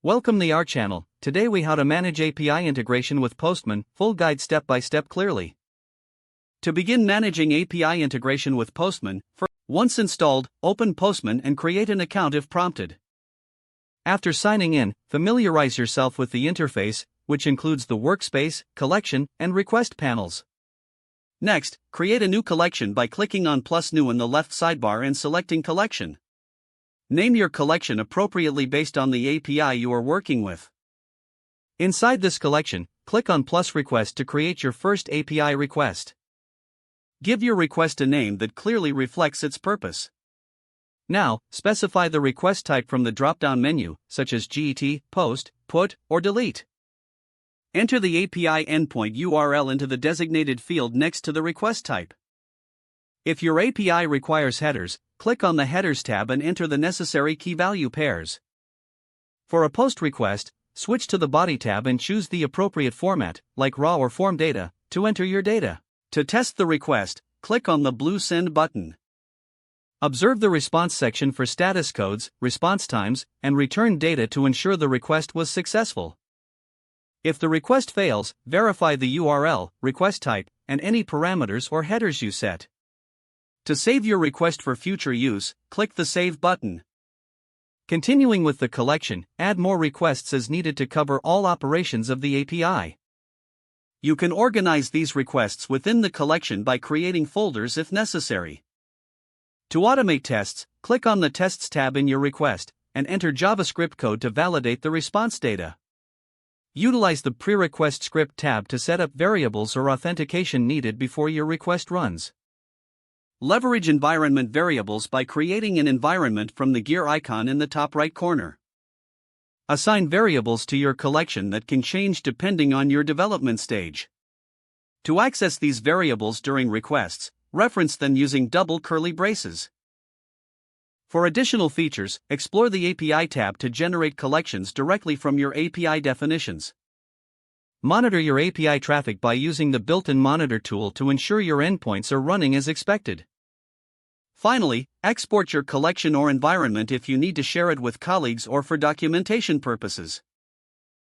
Welcome to our channel. Today we how to manage API integration with Postman, full guide step by step clearly. To begin managing API integration with Postman, once installed, open Postman and create an account if prompted. After signing in, familiarize yourself with the interface, which includes the workspace, collection, and request panels. Next, create a new collection by clicking on +New in the left sidebar and selecting Collection. Name your collection appropriately based on the API you are working with. Inside this collection, click on +Request to create your first API request. Give your request a name that clearly reflects its purpose. Now, specify the request type from the drop-down menu, such as GET, POST, PUT, or DELETE. Enter the API endpoint URL into the designated field next to the request type. If your API requires headers, click on the Headers tab and enter the necessary key-value pairs. For a POST request, switch to the Body tab and choose the appropriate format, like raw or form data, to enter your data. To test the request, click on the blue Send button. Observe the response section for status codes, response times, and return data to ensure the request was successful. If the request fails, verify the URL, request type, and any parameters or headers you set. To save your request for future use, click the Save button. Continuing with the collection, add more requests as needed to cover all operations of the API. You can organize these requests within the collection by creating folders if necessary. To automate tests, click on the Tests tab in your request, and enter JavaScript code to validate the response data. Utilize the Pre-request script tab to set up variables or authentication needed before your request runs. Leverage environment variables by creating an environment from the gear icon in the top right corner. Assign variables to your collection that can change depending on your development stage. To access these variables during requests, reference them using double curly braces. For additional features, explore the API tab to generate collections directly from your API definitions. Monitor your API traffic by using the built-in monitor tool to ensure your endpoints are running as expected. Finally, export your collection or environment if you need to share it with colleagues or for documentation purposes.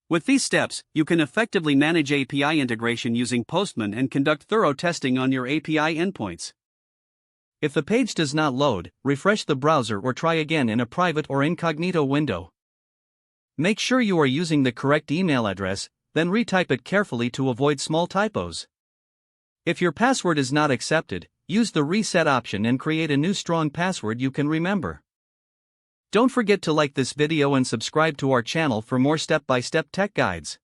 With these steps, you can effectively manage API integration using Postman and conduct thorough testing on your API endpoints. If the page does not load, refresh the browser or try again in a private or incognito window. Make sure you are using the correct email address, then retype it carefully to avoid small typos. If your password is not accepted, use the reset option and create a new strong password you can remember. Don't forget to like this video and subscribe to our channel for more step-by-step tech guides.